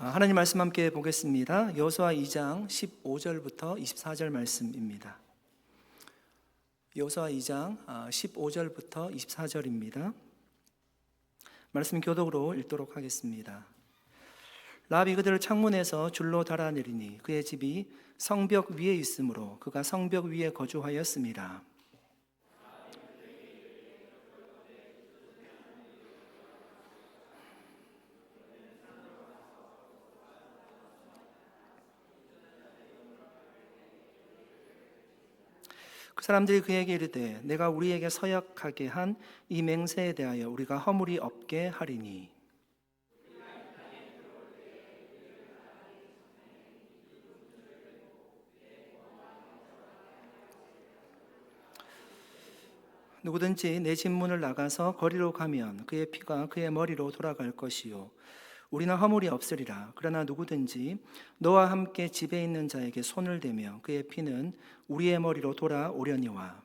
하나님 말씀 함께 보겠습니다. 여호수아 2장 15절부터 24절 말씀입니다. 여호수아 2장 15절부터 24절입니다. 말씀 교독으로 읽도록 하겠습니다. 라합이 그들을 창문에서 줄로 달아내리니 그의 집이 성벽 위에 있으므로 그가 성벽 위에 거주하였습니다. 그 사람들이 그에게 이르되 내가 우리에게 서약하게 한 이 맹세에 대하여 우리가 허물이 없게 하리니 누구든지 내 집 문을 나가서 거리로 가면 그의 피가 그의 머리로 돌아갈 것이요 우리는 허물이 없으리라. 그러나 누구든지 너와 함께 집에 있는 자에게 손을 대며 그의 피는 우리의 머리로 돌아오려니와.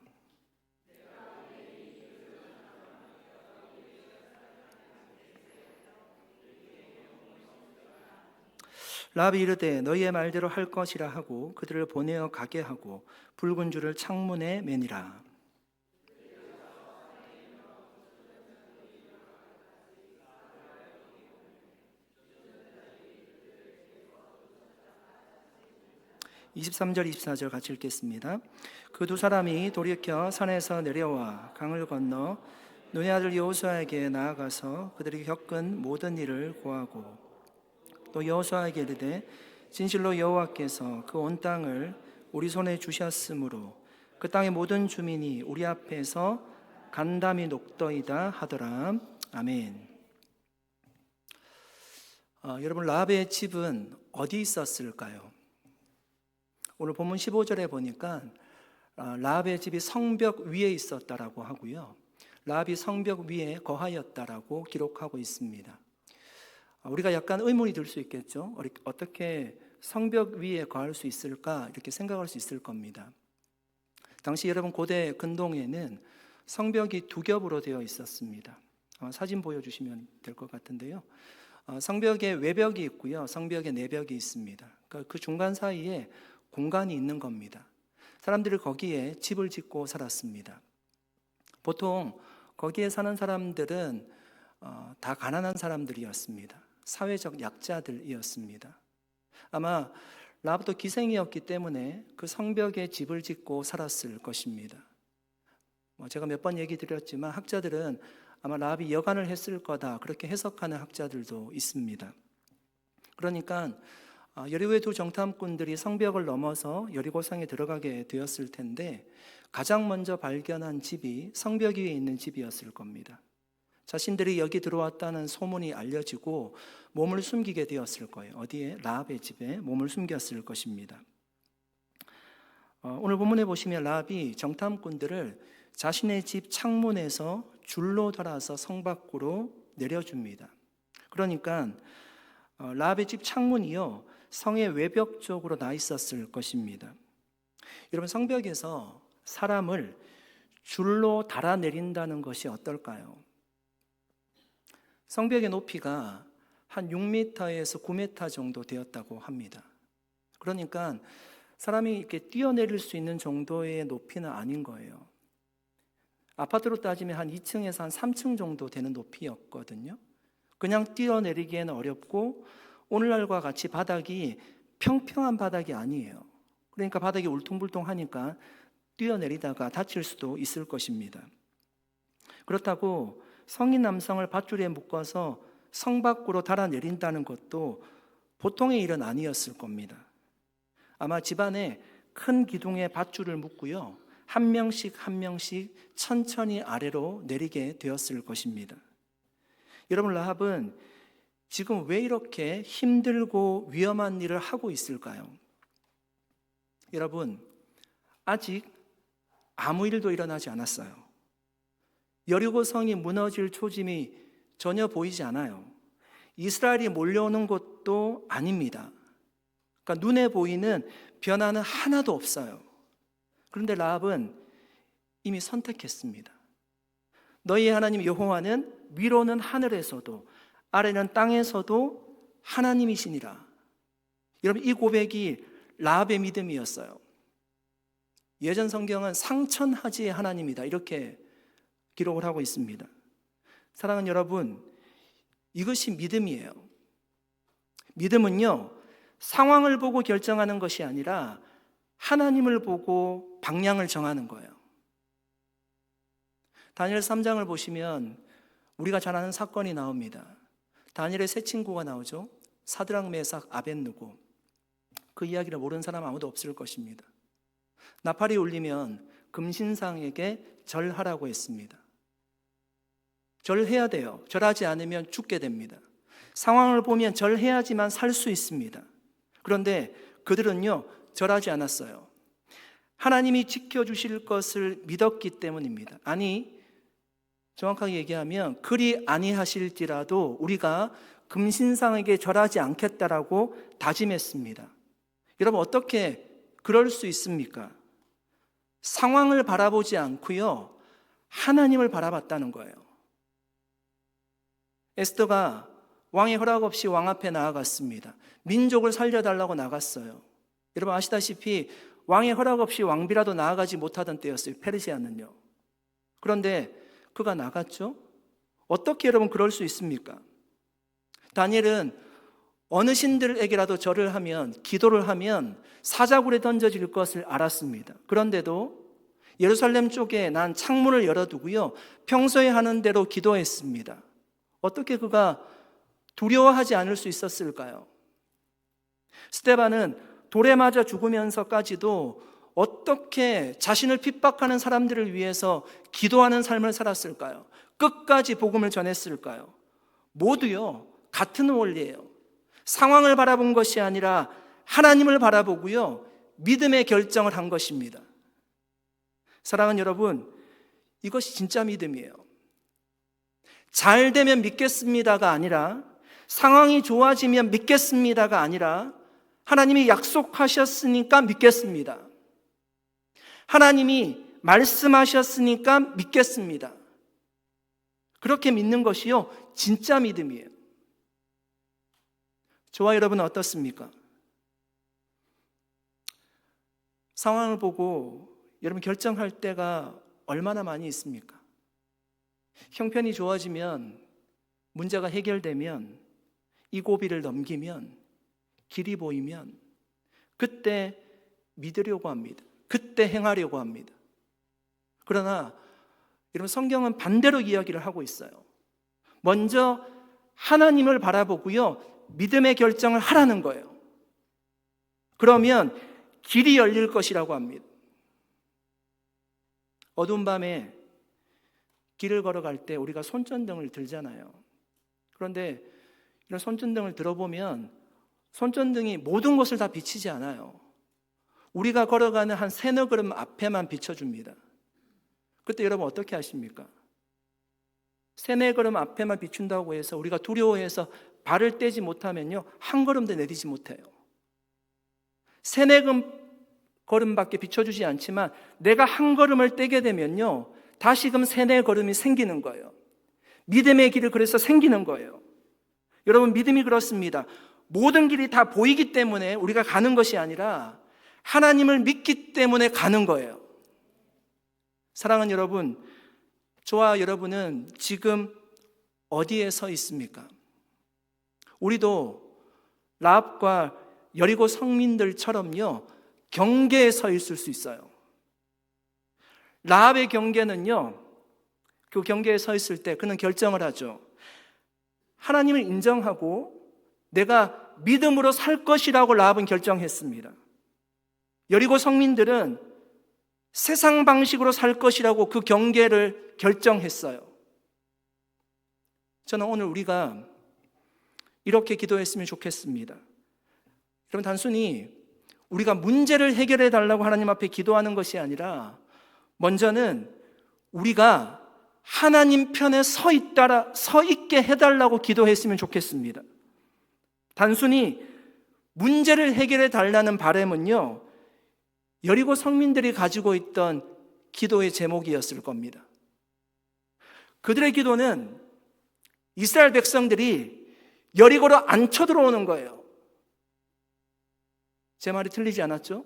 라합이 이르되 너희의 말대로 할 것이라 하고 그들을 보내어 가게 하고 붉은 줄을 창문에 매니라. (23절) (24절) 같이 읽겠습니다. 그 두 사람이 돌이켜 산에서 내려와 강을 건너 눈의 아들 여호수아에게 나아가서 그들이 겪은 모든 일을 고하고 또 여호수아에게 이르되 진실로 여호와께서 그 온 땅을 우리 손에 주셨으므로 그 땅의 모든 주민이 우리 앞에서 간담이 녹더이다 하더라. 아멘. 여러분, 라합의 집은 어디 있었을까요? 오늘 본문 15절에 보니까 라합의 집이 성벽 위에 있었다라고 하고요, 라합이 성벽 위에 거하였다라고 기록하고 있습니다. 우리가 약간 의문이 들 수 있겠죠. 어떻게 성벽 위에 거할 수 있을까 이렇게 생각할 수 있을 겁니다. 당시 여러분 고대 근동에는 성벽이 두 겹으로 되어 있었습니다. 사진 보여주시면 될 것 같은데요, 성벽에 외벽이 있고요, 성벽에 내벽이 있습니다. 그러니까 그 중간 사이에 공간이 있는 겁니다. 사람들이 거기에 집을 짓고 살았습니다. 보통 거기에 사는 사람들은 다 가난한 사람들이었습니다. 사회적 약자들이었습니다. 아마 라합도 기생이었기 때문에 그 성벽에 집을 짓고 살았을 것입니다. 제가 몇 번 얘기 드렸지만 학자들은 아마 라합이 여간을 했을 거다 그렇게 해석하는 학자들도 있습니다. 그러니까 여리고의 두 정탐꾼들이 성벽을 넘어서 여리고성에 들어가게 되었을 텐데 가장 먼저 발견한 집이 성벽 위에 있는 집이었을 겁니다. 자신들이 여기 들어왔다는 소문이 알려지고 몸을 숨기게 되었을 거예요. 어디에? 라합의 집에 몸을 숨겼을 것입니다. 오늘 본문에 보시면 라합이 정탐꾼들을 자신의 집 창문에서 줄로 달아서 성 밖으로 내려줍니다. 그러니까 라합의 집 창문이요, 성의 외벽 쪽으로 나 있었을 것입니다. 여러분, 성벽에서 사람을 줄로 달아내린다는 것이 어떨까요? 성벽의 높이가 한 6m에서 9m 정도 되었다고 합니다. 그러니까 사람이 이렇게 뛰어내릴 수 있는 정도의 높이는 아닌 거예요. 아파트로 따지면 한 2층에서 한 3층 정도 되는 높이였거든요. 그냥 뛰어내리기에는 어렵고 오늘날과 같이 바닥이 평평한 바닥이 아니에요. 그러니까 바닥이 울퉁불퉁하니까 뛰어내리다가 다칠 수도 있을 것입니다. 그렇다고 성인 남성을 밧줄에 묶어서 성 밖으로 달아내린다는 것도 보통의 일은 아니었을 겁니다. 아마 집안에 큰 기둥에 밧줄을 묶고요, 한 명씩 천천히 아래로 내리게 되었을 것입니다. 여러분, 라합은 지금 왜 이렇게 힘들고 위험한 일을 하고 있을까요? 여러분, 아직 아무 일도 일어나지 않았어요. 여리고 성이 무너질 초짐이 전혀 보이지 않아요. 이스라엘이 몰려오는 것도 아닙니다. 그러니까 눈에 보이는 변화는 하나도 없어요. 그런데 라합은 이미 선택했습니다. 너희의 하나님 여호와는 위로는 하늘에서도 아래는 땅에서도 하나님이시니라. 여러분, 이 고백이 라합의 믿음이었어요. 예전 성경은 상천하지의 하나님이다, 이렇게 기록을 하고 있습니다. 사랑하는 여러분, 이것이 믿음이에요. 믿음은요, 상황을 보고 결정하는 것이 아니라 하나님을 보고 방향을 정하는 거예요. 다니엘 3장을 보시면 우리가 잘 아는 사건이 나옵니다. 다니엘의 세 친구가 나오죠. 사드락, 메삭, 아벳느고. 그 이야기를 모르는 사람 아무도 없을 것입니다. 나팔이 울리면 금신상에게 절하라고 했습니다. 절해야 돼요. 절하지 않으면 죽게 됩니다. 상황을 보면 절해야지만 살 수 있습니다. 그런데 그들은요, 절하지 않았어요. 하나님이 지켜주실 것을 믿었기 때문입니다. 아니, 정확하게 얘기하면 그리 아니하실지라도 우리가 금신상에게 절하지 않겠다라고 다짐했습니다. 여러분, 어떻게 그럴 수 있습니까? 상황을 바라보지 않고요, 하나님을 바라봤다는 거예요. 에스더가 왕의 허락 없이 왕 앞에 나아갔습니다. 민족을 살려달라고 나갔어요. 여러분 아시다시피 왕의 허락 없이 왕비라도 나아가지 못하던 때였어요. 페르시아는요. 그런데 그가 나갔죠. 어떻게 여러분 그럴 수 있습니까? 다니엘은 어느 신들에게라도 절을 하면, 기도를 하면 사자굴에 던져질 것을 알았습니다. 그런데도 예루살렘 쪽에 난 창문을 열어두고요, 평소에 하는 대로 기도했습니다. 어떻게 그가 두려워하지 않을 수 있었을까요? 스데반은 돌에 맞아 죽으면서까지도 어떻게 자신을 핍박하는 사람들을 위해서 기도하는 삶을 살았을까요? 끝까지 복음을 전했을까요? 모두요, 같은 원리예요. 상황을 바라본 것이 아니라 하나님을 바라보고요, 믿음의 결정을 한 것입니다. 사랑하는 여러분, 이것이 진짜 믿음이에요. 잘 되면 믿겠습니다가 아니라, 상황이 좋아지면 믿겠습니다가 아니라, 하나님이 약속하셨으니까 믿겠습니다. 하나님이 말씀하셨으니까 믿겠습니다. 그렇게 믿는 것이요, 진짜 믿음이에요. 저와 여러분은 어떻습니까? 상황을 보고 여러분 결정할 때가 얼마나 많이 있습니까? 형편이 좋아지면, 문제가 해결되면, 이 고비를 넘기면, 길이 보이면 그때 믿으려고 합니다. 그때 행하려고 합니다. 그러나 여러분, 성경은 반대로 이야기를 하고 있어요. 먼저 하나님을 바라보고요, 믿음의 결정을 하라는 거예요. 그러면 길이 열릴 것이라고 합니다. 어두운 밤에 길을 걸어갈 때 우리가 손전등을 들잖아요. 그런데 이런 손전등을 들어보면 손전등이 모든 것을 다 비치지 않아요. 우리가 걸어가는 한 세너 걸음 앞에만 비춰줍니다. 그때 여러분 어떻게 하십니까? 세네 걸음 앞에만 비춘다고 해서 우리가 두려워해서 발을 떼지 못하면요, 한 걸음도 내디지 못해요. 세네 걸음밖에 비춰주지 않지만 내가 한 걸음을 떼게 되면요, 다시금 세네 걸음이 생기는 거예요. 믿음의 길을 그래서 생기는 거예요. 여러분, 믿음이 그렇습니다. 모든 길이 다 보이기 때문에 우리가 가는 것이 아니라 하나님을 믿기 때문에 가는 거예요. 사랑하는 여러분, 저와 여러분은 지금 어디에 서 있습니까? 우리도 라합과 여리고 성민들처럼요, 경계에 서 있을 수 있어요. 라합의 경계는요, 그 경계에 서 있을 때 그는 결정을 하죠. 하나님을 인정하고 내가 믿음으로 살 것이라고 라합은 결정했습니다. 여리고 성민들은 세상 방식으로 살 것이라고 그 경계를 결정했어요. 저는 오늘 우리가 이렇게 기도했으면 좋겠습니다. 여러분, 단순히 우리가 문제를 해결해 달라고 하나님 앞에 기도하는 것이 아니라 먼저는 우리가 하나님 편에 서 있게 해달라고 기도했으면 좋겠습니다. 단순히 문제를 해결해 달라는 바람은요, 여리고 성민들이 가지고 있던 기도의 제목이었을 겁니다. 그들의 기도는 이스라엘 백성들이 여리고로 안 쳐들어오는 거예요. 제 말이 틀리지 않았죠?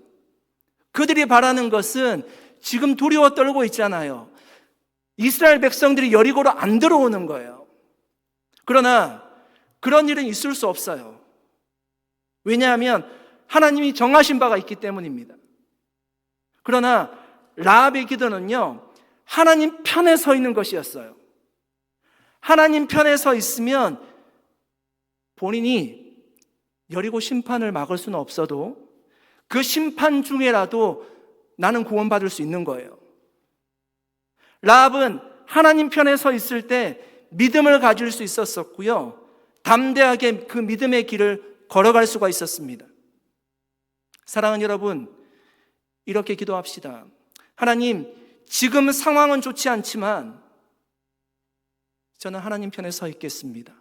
그들이 바라는 것은 지금 두려워 떨고 있잖아요. 이스라엘 백성들이 여리고로 안 들어오는 거예요. 그러나 그런 일은 있을 수 없어요. 왜냐하면 하나님이 정하신 바가 있기 때문입니다. 그러나 라합의 기도는요, 하나님 편에 서 있는 것이었어요. 하나님 편에 서 있으면 본인이 여리고 심판을 막을 수는 없어도 그 심판 중에라도 나는 구원받을 수 있는 거예요. 라합은 하나님 편에 서 있을 때 믿음을 가질 수 있었었고요, 담대하게 그 믿음의 길을 걸어갈 수가 있었습니다. 사랑하는 여러분, 이렇게 기도합시다. 하나님, 지금 상황은 좋지 않지만 저는 하나님 편에 서 있겠습니다.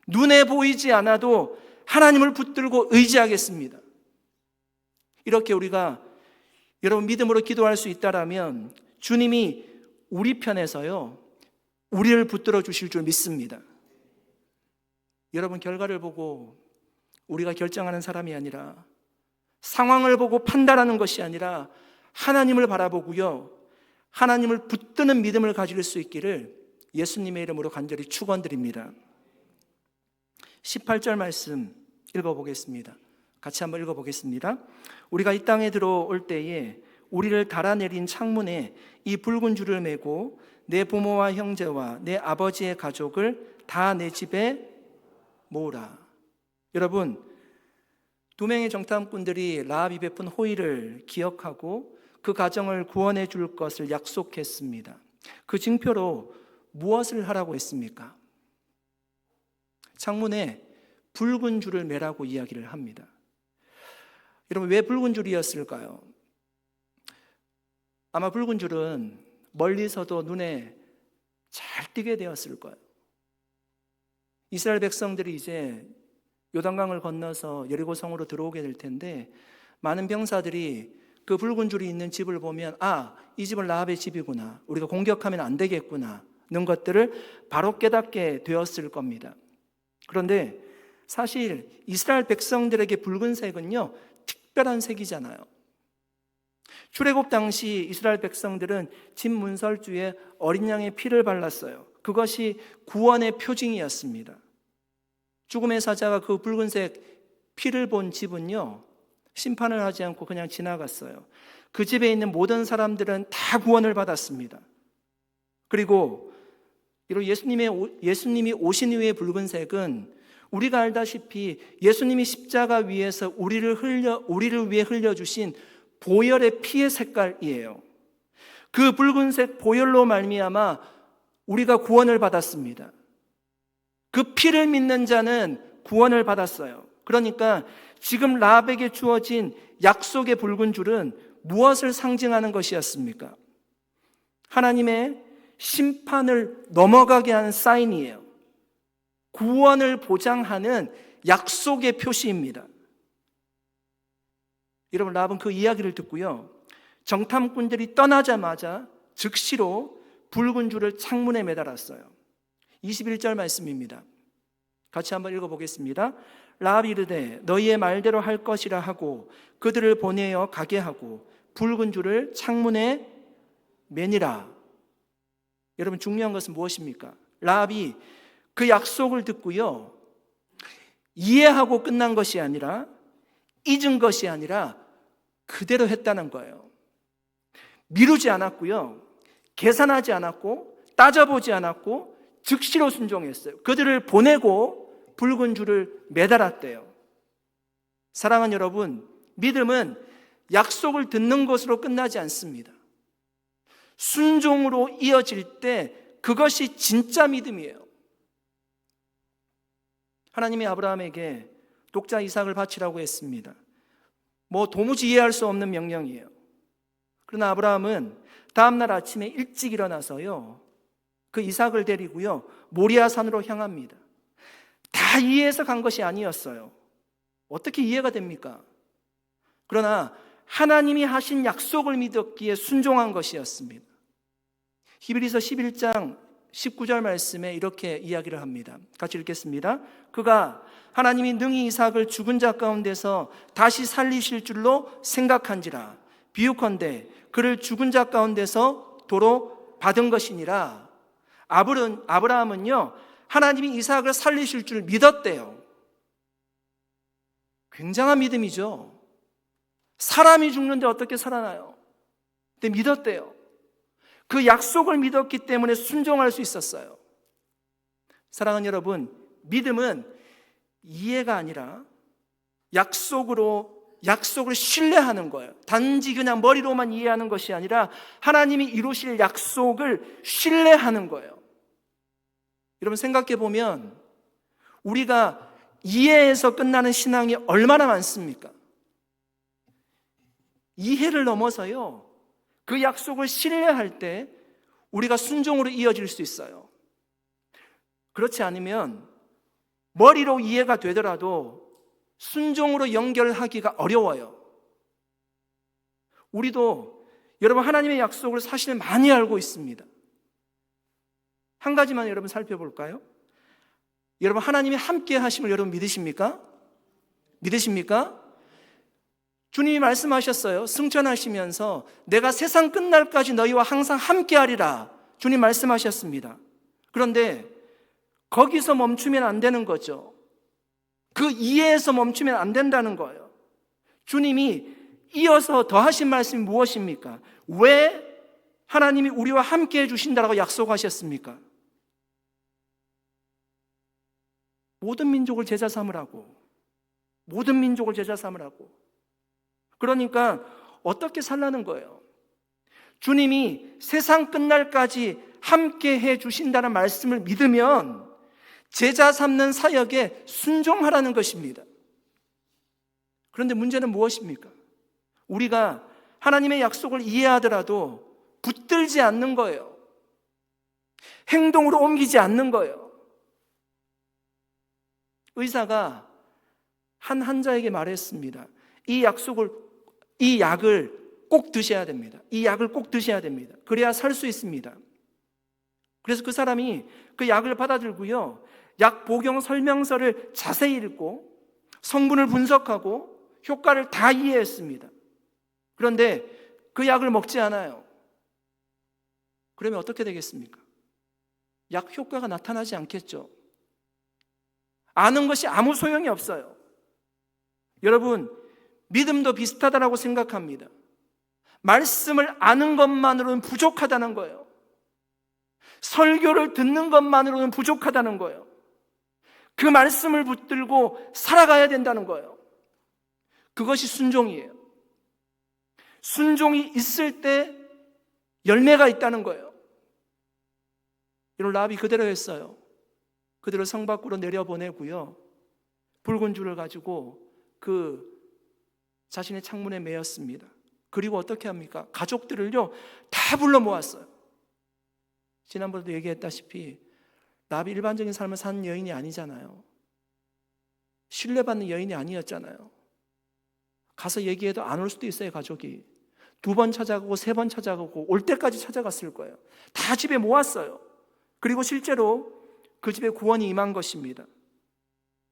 눈에 보이지 않아도 하나님을 붙들고 의지하겠습니다. 이렇게 우리가 여러분 믿음으로 기도할 수 있다라면 주님이 우리 편에서요, 우리를 붙들어 주실 줄 믿습니다. 여러분, 결과를 보고 우리가 결정하는 사람이 아니라, 상황을 보고 판단하는 것이 아니라 하나님을 바라보고요, 하나님을 붙드는 믿음을 가질 수 있기를 예수님의 이름으로 간절히 축원드립니다. 18절 말씀 읽어보겠습니다. 같이 한번 읽어보겠습니다. 우리가 이 땅에 들어올 때에 우리를 달아내린 창문에 이 붉은 줄을 메고 내 부모와 형제와 내 아버지의 가족을 다 내 집에 모으라. 여러분, 두 명의 정탐꾼들이 라합이 베푼 호의를 기억하고 그 가정을 구원해 줄 것을 약속했습니다. 그 징표로 무엇을 하라고 했습니까? 창문에 붉은 줄을 매라고 이야기를 합니다. 여러분, 왜 붉은 줄이었을까요? 아마 붉은 줄은 멀리서도 눈에 잘 띄게 되었을 거예요. 이스라엘 백성들이 이제 요단강을 건너서 여리고성으로 들어오게 될 텐데, 많은 병사들이 그 붉은 줄이 있는 집을 보면, 아, 이 집은 라합의 집이구나, 우리가 공격하면 안 되겠구나 는 것들을 바로 깨닫게 되었을 겁니다. 그런데 사실 이스라엘 백성들에게 붉은색은요, 특별한 색이잖아요. 출애굽 당시 이스라엘 백성들은 집 문설주에 어린 양의 피를 발랐어요. 그것이 구원의 표징이었습니다. 죽음의 사자가 그 붉은색 피를 본 집은요, 심판을 하지 않고 그냥 지나갔어요. 그 집에 있는 모든 사람들은 다 구원을 받았습니다. 그리고 예수님이 오신 이후의 붉은색은 우리가 알다시피 예수님이 십자가 위에서 우리를 위해 흘려주신 보혈의 피의 색깔이에요. 그 붉은색 보혈로 말미암아 우리가 구원을 받았습니다. 그 피를 믿는 자는 구원을 받았어요. 그러니까 지금 라합에게 주어진 약속의 붉은 줄은 무엇을 상징하는 것이었습니까? 하나님의 심판을 넘어가게 하는 사인이에요. 구원을 보장하는 약속의 표시입니다. 여러분, 라합은 그 이야기를 듣고요, 정탐꾼들이 떠나자마자 즉시로 붉은 줄을 창문에 매달았어요. 21절 말씀입니다. 같이 한번 읽어보겠습니다. 라합이 이르되 너희의 말대로 할 것이라 하고 그들을 보내어 가게 하고 붉은 줄을 창문에 매니라. 여러분, 중요한 것은 무엇입니까? 라합이 그 약속을 듣고요, 이해하고 끝난 것이 아니라, 잊은 것이 아니라 그대로 했다는 거예요. 미루지 않았고요, 계산하지 않았고 따져보지 않았고 즉시로 순종했어요. 그들을 보내고 붉은 줄을 매달았대요. 사랑하는 여러분, 믿음은 약속을 듣는 것으로 끝나지 않습니다. 순종으로 이어질 때 그것이 진짜 믿음이에요. 하나님이 아브라함에게 독자 이삭을 바치라고 했습니다. 도무지 이해할 수 없는 명령이에요. 그러나 아브라함은 다음날 아침에 일찍 일어나서요, 그 이삭을 데리고요, 모리아 산으로 향합니다. 다 이해해서 간 것이 아니었어요. 어떻게 이해가 됩니까? 그러나 하나님이 하신 약속을 믿었기에 순종한 것이었습니다. 히브리서 11장 19절 말씀에 이렇게 이야기를 합니다. 같이 읽겠습니다. 그가 하나님이 능히 이삭을 죽은 자 가운데서 다시 살리실 줄로 생각한지라. 비유컨대 그를 죽은 자 가운데서 도로 받은 것이니라. 아브라함은요, 하나님이 이삭을 살리실 줄 믿었대요. 굉장한 믿음이죠. 사람이 죽는데 어떻게 살아나요? 근데 믿었대요. 그 약속을 믿었기 때문에 순종할 수 있었어요. 사랑하는 여러분, 믿음은 이해가 아니라 약속을 신뢰하는 거예요. 단지 그냥 머리로만 이해하는 것이 아니라 하나님이 이루실 약속을 신뢰하는 거예요. 여러분 생각해 보면 우리가 이해에서 끝나는 신앙이 얼마나 많습니까? 이해를 넘어서요, 그 약속을 신뢰할 때 우리가 순종으로 이어질 수 있어요. 그렇지 않으면 머리로 이해가 되더라도 순종으로 연결하기가 어려워요. 우리도 여러분 하나님의 약속을 사실 많이 알고 있습니다. 한 가지만 여러분 살펴볼까요? 여러분 하나님이 함께 하심을 여러분 믿으십니까? 믿으십니까? 주님이 말씀하셨어요. 승천하시면서 내가 세상 끝날까지 너희와 항상 함께 하리라. 주님 말씀하셨습니다. 그런데 거기서 멈추면 안 되는 거죠. 그 이해에서 멈추면 안 된다는 거예요. 주님이 이어서 더 하신 말씀이 무엇입니까? 왜 하나님이 우리와 함께 해주신다고 약속하셨습니까? 모든 민족을 제자 삼으라고. 모든 민족을 제자 삼으라고. 그러니까 어떻게 살라는 거예요? 주님이 세상 끝날까지 함께 해주신다는 말씀을 믿으면 제자 삼는 사역에 순종하라는 것입니다. 그런데 문제는 무엇입니까? 우리가 하나님의 약속을 이해하더라도 붙들지 않는 거예요. 행동으로 옮기지 않는 거예요. 의사가 한 환자에게 말했습니다. 이 약을 꼭 드셔야 됩니다. 이 약을 꼭 드셔야 됩니다. 그래야 살 수 있습니다. 그래서 그 사람이 그 약을 받아들고요, 약 복용 설명서를 자세히 읽고 성분을 분석하고 효과를 다 이해했습니다. 그런데 그 약을 먹지 않아요. 그러면 어떻게 되겠습니까? 약 효과가 나타나지 않겠죠. 아는 것이 아무 소용이 없어요. 여러분, 믿음도 비슷하다고 생각합니다. 말씀을 아는 것만으로는 부족하다는 거예요. 설교를 듣는 것만으로는 부족하다는 거예요. 그 말씀을 붙들고 살아가야 된다는 거예요. 그것이 순종이에요. 순종이 있을 때 열매가 있다는 거예요. 이런 라합이 그대로 했어요. 그대로 성 밖으로 내려보내고요, 붉은 줄을 가지고 그 자신의 창문에 매었습니다. 그리고 어떻게 합니까? 가족들을요 다 불러 모았어요. 지난번에도 얘기했다시피 라합이 일반적인 삶을 사는 여인이 아니잖아요. 신뢰받는 여인이 아니었잖아요. 가서 얘기해도 안 올 수도 있어요. 가족이 2번 찾아가고 3번 찾아가고 올 때까지 찾아갔을 거예요. 다 집에 모았어요. 그리고 실제로 그 집에 구원이 임한 것입니다.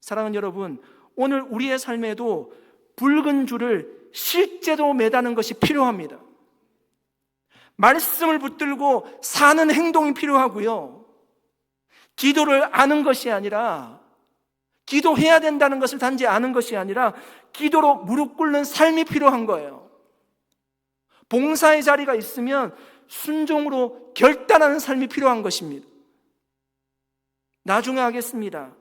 사랑하는 여러분, 오늘 우리의 삶에도 붉은 줄을 실제로 매다는 것이 필요합니다. 말씀을 붙들고 사는 행동이 필요하고요, 기도를 아는 것이 아니라, 기도해야 된다는 것을 단지 아는 것이 아니라 기도로 무릎 꿇는 삶이 필요한 거예요. 봉사의 자리가 있으면 순종으로 결단하는 삶이 필요한 것입니다. 나중에 하겠습니다.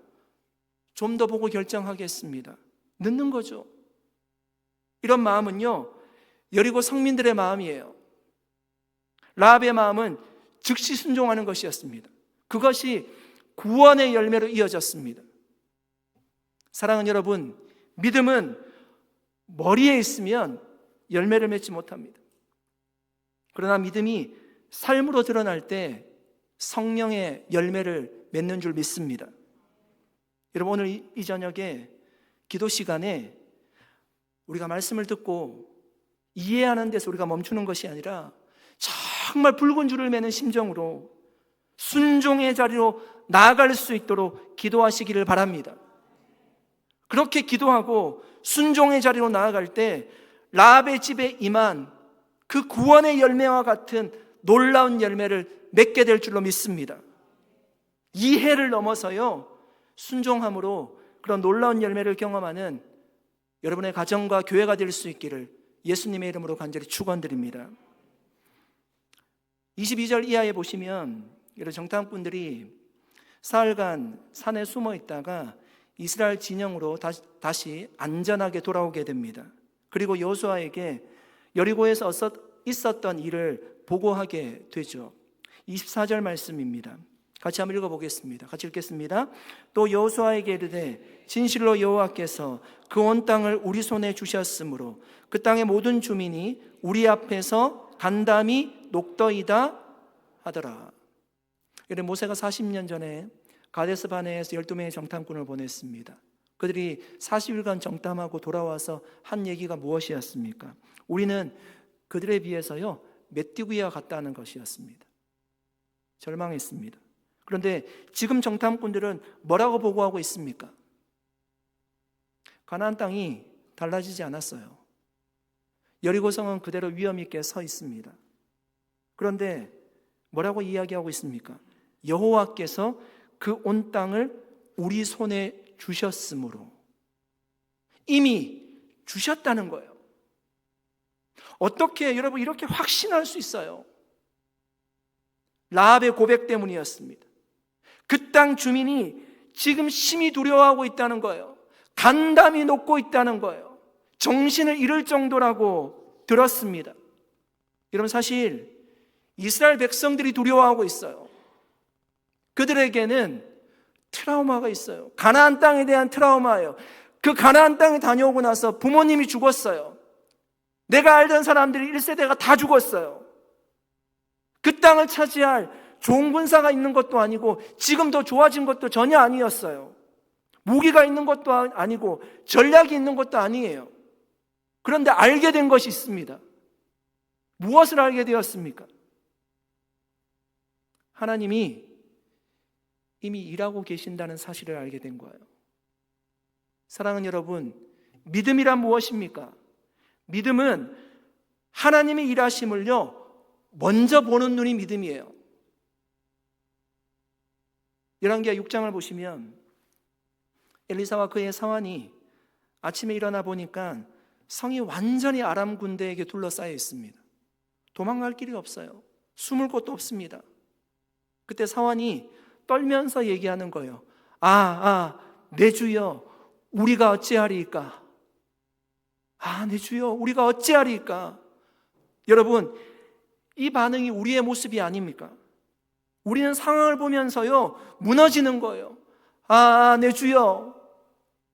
좀 더 보고 결정하겠습니다. 늦는 거죠. 이런 마음은요, 여리고 성민들의 마음이에요. 라합의 마음은 즉시 순종하는 것이었습니다. 그것이 구원의 열매로 이어졌습니다. 사랑하는 여러분, 믿음은 머리에 있으면 열매를 맺지 못합니다. 그러나 믿음이 삶으로 드러날 때 성령의 열매를 맺는 줄 믿습니다. 여러분, 오늘 이 저녁에 기도 시간에 우리가 말씀을 듣고 이해하는 데서 우리가 멈추는 것이 아니라 정말 붉은 줄을 매는 심정으로 순종의 자리로 나아갈 수 있도록 기도하시기를 바랍니다. 그렇게 기도하고 순종의 자리로 나아갈 때 라합의 집에 임한 그 구원의 열매와 같은 놀라운 열매를 맺게 될 줄로 믿습니다. 이해를 넘어서요, 순종함으로 그런 놀라운 열매를 경험하는 여러분의 가정과 교회가 될 수 있기를 예수님의 이름으로 간절히 축원드립니다. 22절 이하에 보시면 여러 정탐꾼들이 사흘간 산에 숨어 있다가 이스라엘 진영으로 다시 안전하게 돌아오게 됩니다. 그리고 여호수아에게 여리고에서 있었던 일을 보고하게 되죠. 24절 말씀입니다. 같이 한번 읽어보겠습니다. 같이 읽겠습니다. 또 여호수아에게 이르되 진실로 여호와께서 그 온 땅을 우리 손에 주셨으므로 그 땅의 모든 주민이 우리 앞에서 간담이 녹더이다 하더라. 이래 모세가 40년 전에 가데스 바네에서 12명의 정탐꾼을 보냈습니다. 그들이 40일간 정탐하고 돌아와서 한 얘기가 무엇이었습니까? 우리는 그들에 비해서요 메뚜기와 같다는 것이었습니다. 절망했습니다. 그런데 지금 정탐꾼들은 뭐라고 보고하고 있습니까? 가나안 땅이 달라지지 않았어요. 여리고성은 그대로 위험 있게 서 있습니다. 그런데 뭐라고 이야기하고 있습니까? 여호와께서 그 온 땅을 우리 손에 주셨으므로. 이미 주셨다는 거예요. 어떻게 여러분 이렇게 확신할 수 있어요? 라합의 고백 때문이었습니다. 그 땅 주민이 지금 심히 두려워하고 있다는 거예요. 간담이 녹고 있다는 거예요. 정신을 잃을 정도라고 들었습니다. 여러분 사실 이스라엘 백성들이 두려워하고 있어요. 그들에게는 트라우마가 있어요. 가나안 땅에 대한 트라우마예요. 그 가나안 땅에 다녀오고 나서 부모님이 죽었어요. 내가 알던 사람들이 1세대가 다 죽었어요. 그 땅을 차지할 좋은 군사가 있는 것도 아니고 지금 더 좋아진 것도 전혀 아니었어요. 무기가 있는 것도 아니고 전략이 있는 것도 아니에요. 그런데 알게 된 것이 있습니다. 무엇을 알게 되었습니까? 하나님이 이미 일하고 계신다는 사실을 알게 된 거예요. 사랑하는 여러분, 믿음이란 무엇입니까? 믿음은 하나님의 일하심을요 먼저 보는 눈이 믿음이에요. 열왕기하 6장을 보시면 엘리사와 그의 사환이 아침에 일어나 보니까 성이 완전히 아람 군대에게 둘러싸여 있습니다. 도망갈 길이 없어요. 숨을 곳도 없습니다. 그때 사환이 떨면서 얘기하는 거예요. 내 주여 우리가 어찌하리이까? 내 주여 우리가 어찌하리이까? 여러분 이 반응이 우리의 모습이 아닙니까? 우리는 상황을 보면서요 무너지는 거예요. 내 주여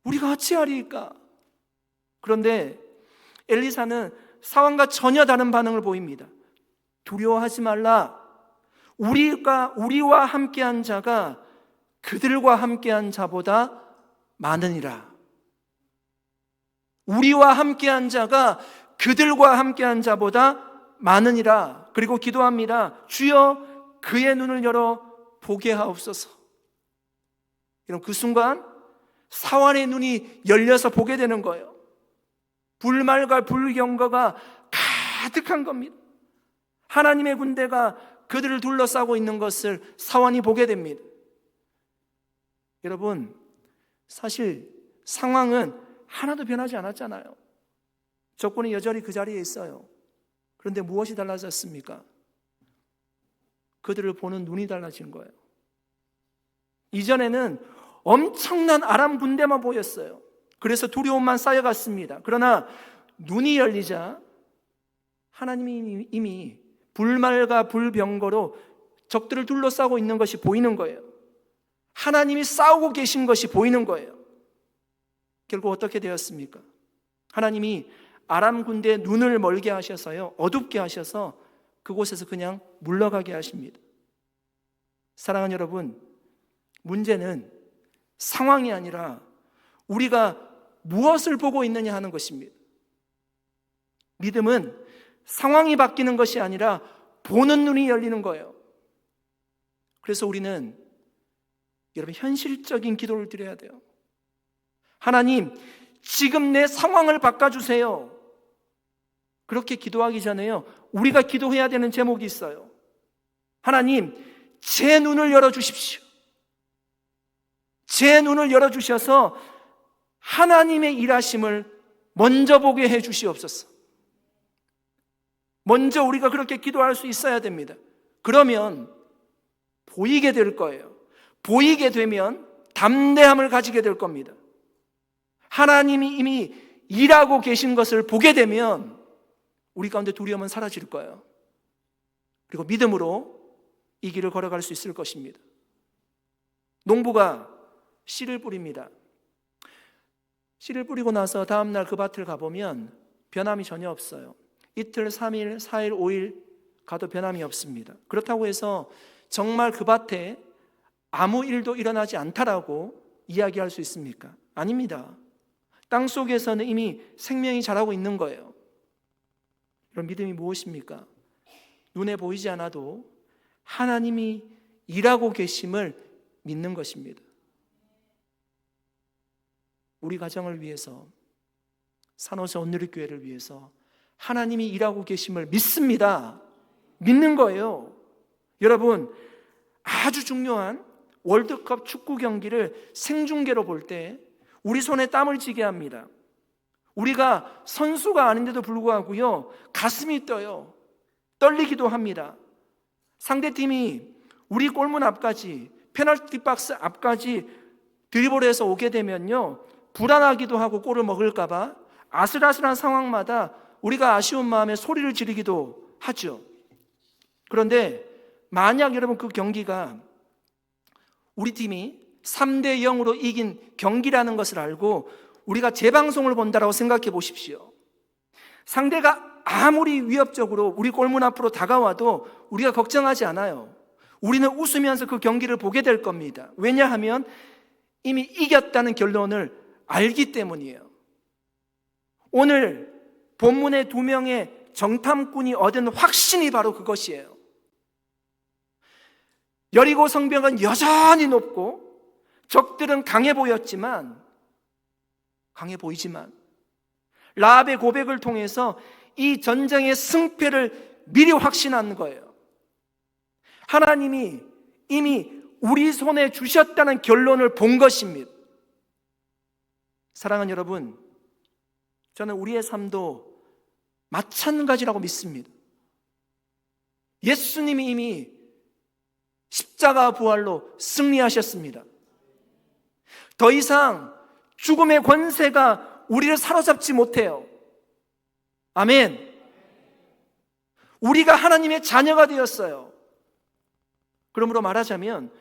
우리가 어찌하리이까? 그런데 엘리사는 상황과 전혀 다른 반응을 보입니다. 두려워하지 말라. 우리와 함께한 자가 그들과 함께한 자보다 많으니라. 우리와 함께한 자가 그들과 함께한 자보다 많으니라. 그리고 기도합니다. 주여 그의 눈을 열어 보게 하옵소서. 여러분 그 순간 사환의 눈이 열려서 보게 되는 거예요. 불말과 불경거가 가득한 겁니다. 하나님의 군대가 그들을 둘러싸고 있는 것을 사환이 보게 됩니다. 여러분 사실 상황은 하나도 변하지 않았잖아요. 적군이 여전히 그 자리에 있어요. 그런데 무엇이 달라졌습니까? 그들을 보는 눈이 달라진 거예요. 이전에는 엄청난 아람 군대만 보였어요. 그래서 두려움만 쌓여갔습니다. 그러나 눈이 열리자 하나님이 이미 불말과 불병거로 적들을 둘러싸고 있는 것이 보이는 거예요. 하나님이 싸우고 계신 것이 보이는 거예요. 결국 어떻게 되었습니까? 하나님이 아람 군대의 눈을 멀게 하셔서요 어둡게 하셔서 그곳에서 그냥 물러가게 하십니다. 사랑하는 여러분, 문제는 상황이 아니라 우리가 무엇을 보고 있느냐 하는 것입니다. 믿음은 상황이 바뀌는 것이 아니라 보는 눈이 열리는 거예요. 그래서 우리는 여러분 현실적인 기도를 드려야 돼요. 하나님, 지금 내 상황을 바꿔주세요. 그렇게 기도하기 전에요, 우리가 기도해야 되는 제목이 있어요. 하나님, 제 눈을 열어주십시오. 제 눈을 열어주셔서 하나님의 일하심을 먼저 보게 해주시옵소서. 먼저 우리가 그렇게 기도할 수 있어야 됩니다. 그러면 보이게 될 거예요. 보이게 되면 담대함을 가지게 될 겁니다. 하나님이 이미 일하고 계신 것을 보게 되면 우리 가운데 두려움은 사라질 거예요. 그리고 믿음으로 이 길을 걸어갈 수 있을 것입니다. 농부가 씨를 뿌립니다. 씨를 뿌리고 나서 다음날 그 밭을 가보면 변함이 전혀 없어요. 이틀, 3일, 4일, 5일 가도 변함이 없습니다. 그렇다고 해서 정말 그 밭에 아무 일도 일어나지 않다라고 이야기할 수 있습니까? 아닙니다. 땅 속에서는 이미 생명이 자라고 있는 거예요. 이런 믿음이 무엇입니까? 눈에 보이지 않아도 하나님이 일하고 계심을 믿는 것입니다. 우리 가정을 위해서, 산호세 온누리교회를 위해서 하나님이 일하고 계심을 믿습니다. 믿는 거예요. 여러분, 아주 중요한 월드컵 축구 경기를 생중계로 볼 때 우리 손에 땀을 쥐게 합니다. 우리가 선수가 아닌데도 불구하고요, 가슴이 떠요. 떨리기도 합니다. 상대팀이 우리 골문 앞까지, 페널티 박스 앞까지 드리블해서 오게 되면요, 불안하기도 하고 골을 먹을까 봐 아슬아슬한 상황마다 우리가 아쉬운 마음에 소리를 지르기도 하죠. 그런데 만약 여러분 그 경기가 우리 팀이 3대 0으로 이긴 경기라는 것을 알고 우리가 재방송을 본다라고 생각해 보십시오. 상대가 아무리 위협적으로 우리 골문 앞으로 다가와도 우리가 걱정하지 않아요. 우리는 웃으면서 그 경기를 보게 될 겁니다. 왜냐하면 이미 이겼다는 결론을 알기 때문이에요. 오늘 본문의 2명의 정탐꾼이 얻은 확신이 바로 그것이에요. 여리고 성벽은 여전히 높고 적들은 강해 보이지만 라합의 고백을 통해서 이 전쟁의 승패를 미리 확신한 거예요. 하나님이 이미 우리 손에 주셨다는 결론을 본 것입니다. 사랑하는 여러분, 저는 우리의 삶도 마찬가지라고 믿습니다. 예수님이 이미 십자가 부활로 승리하셨습니다. 더 이상 죽음의 권세가 우리를 사로잡지 못해요. 아멘. 우리가 하나님의 자녀가 되었어요. 그러므로 말하자면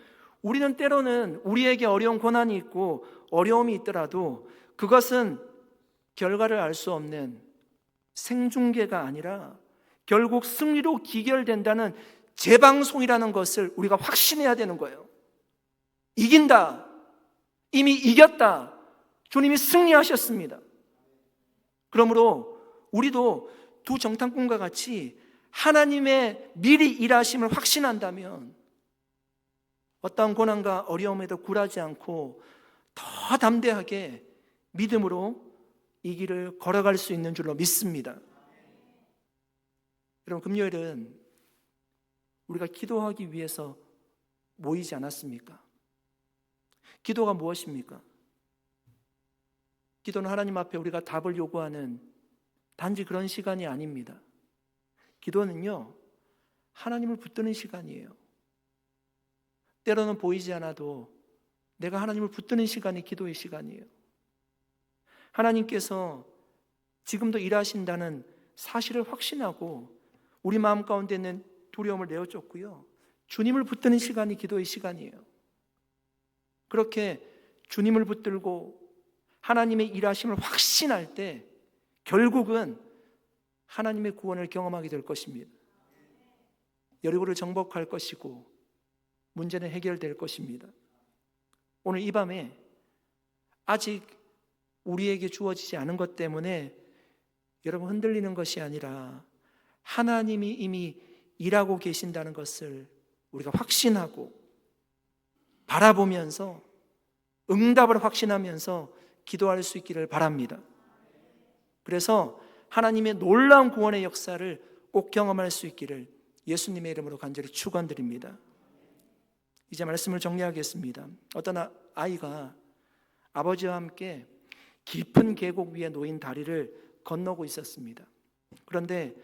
우리는 때로는 우리에게 어려운 고난이 있고 어려움이 있더라도 그것은 결과를 알 수 없는 생중계가 아니라 결국 승리로 기결된다는 재방송이라는 것을 우리가 확신해야 되는 거예요. 이긴다. 이미 이겼다. 주님이 승리하셨습니다. 그러므로 우리도 두 정탐꾼과 같이 하나님의 미리 일하심을 확신한다면 어떠한 고난과 어려움에도 굴하지 않고 더 담대하게 믿음으로 이 길을 걸어갈 수 있는 줄로 믿습니다. 여러분, 금요일은 우리가 기도하기 위해서 모이지 않았습니까? 기도가 무엇입니까? 기도는 하나님 앞에 우리가 답을 요구하는 단지 그런 시간이 아닙니다. 기도는요, 하나님을 붙드는 시간이에요. 때로는 보이지 않아도 내가 하나님을 붙드는 시간이 기도의 시간이에요. 하나님께서 지금도 일하신다는 사실을 확신하고 우리 마음 가운데 있는 두려움을 내어줬고요, 주님을 붙드는 시간이 기도의 시간이에요. 그렇게 주님을 붙들고 하나님의 일하심을 확신할 때 결국은 하나님의 구원을 경험하게 될 것입니다. 여리고를 정복할 것이고 문제는 해결될 것입니다. 오늘 이 밤에 아직 우리에게 주어지지 않은 것 때문에 여러분 흔들리는 것이 아니라 하나님이 이미 일하고 계신다는 것을 우리가 확신하고 바라보면서 응답을 확신하면서 기도할 수 있기를 바랍니다. 그래서 하나님의 놀라운 구원의 역사를 꼭 경험할 수 있기를 예수님의 이름으로 간절히 축원드립니다. 이제 말씀을 정리하겠습니다. 어떤 아이가 아버지와 함께 깊은 계곡 위에 놓인 다리를 건너고 있었습니다. 그런데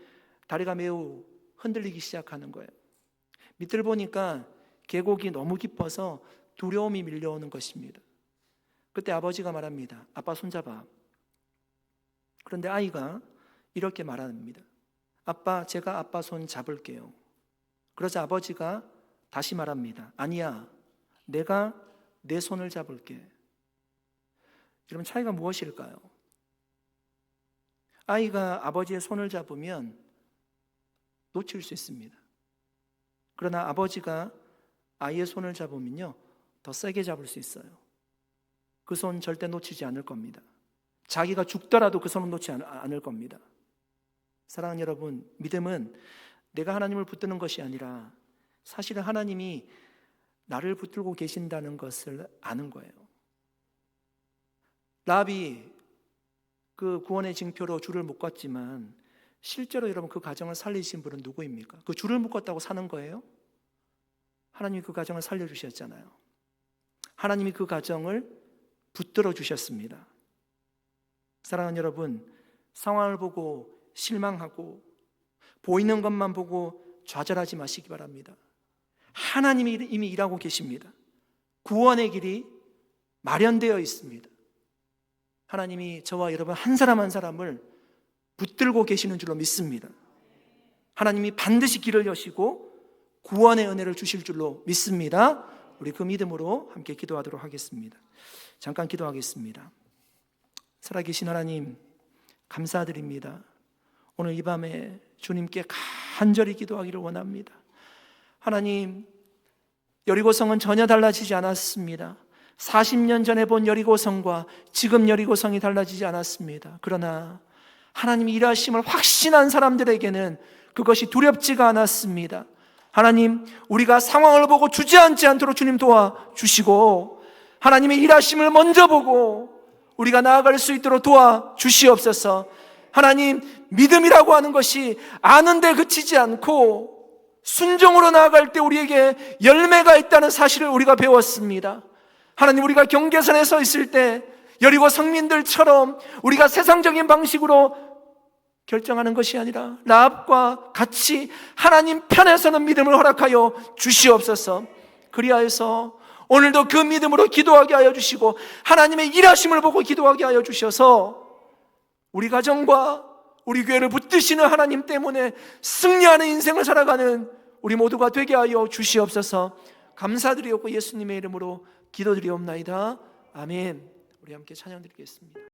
다리가 매우 흔들리기 시작하는 거예요. 밑을 보니까 계곡이 너무 깊어서 두려움이 밀려오는 것입니다. 그때 아버지가 말합니다. 아빠 손잡아. 그런데 아이가 이렇게 말합니다. 아빠, 제가 아빠 손 잡을게요. 그러자 아버지가 다시 말합니다. 아니야, 내가 내 손을 잡을게. 여러분, 차이가 무엇일까요? 아이가 아버지의 손을 잡으면 놓칠 수 있습니다. 그러나 아버지가 아이의 손을 잡으면요, 더 세게 잡을 수 있어요. 그 손 절대 놓치지 않을 겁니다. 자기가 죽더라도 그 손은 놓지 않을 겁니다. 사랑하는 여러분, 믿음은 내가 하나님을 붙드는 것이 아니라 사실은 하나님이 나를 붙들고 계신다는 것을 아는 거예요. 라합이 그 구원의 징표로 줄을 묶었지만 실제로 여러분 그 가정을 살리신 분은 누구입니까? 그 줄을 묶었다고 사는 거예요? 하나님이 그 가정을 살려주셨잖아요. 하나님이 그 가정을 붙들어 주셨습니다. 사랑하는 여러분, 상황을 보고 실망하고 보이는 것만 보고 좌절하지 마시기 바랍니다. 하나님이 이미 일하고 계십니다. 구원의 길이 마련되어 있습니다. 하나님이 저와 여러분 한 사람 한 사람을 붙들고 계시는 줄로 믿습니다. 하나님이 반드시 길을 여시고 구원의 은혜를 주실 줄로 믿습니다. 우리 그 믿음으로 함께 기도하도록 하겠습니다. 잠깐 기도하겠습니다. 살아계신 하나님, 감사드립니다. 오늘 이 밤에 주님께 간절히 기도하기를 원합니다. 하나님, 여리고성은 전혀 달라지지 않았습니다. 40년 전에 본 여리고성과 지금 여리고성이 달라지지 않았습니다. 그러나 하나님이 일하심을 확신한 사람들에게는 그것이 두렵지가 않았습니다. 하나님, 우리가 상황을 보고 주저앉지 않도록 주님 도와주시고 하나님의 일하심을 먼저 보고 우리가 나아갈 수 있도록 도와주시옵소서. 하나님, 믿음이라고 하는 것이 아는데 그치지 않고 순종으로 나아갈 때 우리에게 열매가 있다는 사실을 우리가 배웠습니다. 하나님, 우리가 경계선에 서 있을 때 여리고 성민들처럼 우리가 세상적인 방식으로 결정하는 것이 아니라 라합과 같이 하나님 편에 서는 믿음을 허락하여 주시옵소서. 그리하여서 오늘도 그 믿음으로 기도하게 하여 주시고 하나님의 일하심을 보고 기도하게 하여 주셔서 우리 가정과 우리 교회를 붙드시는 하나님 때문에 승리하는 인생을 살아가는 우리 모두가 되게 하여 주시옵소서. 감사드리옵고 예수님의 이름으로 기도드리옵나이다. 아멘. 우리 함께 찬양 드리겠습니다.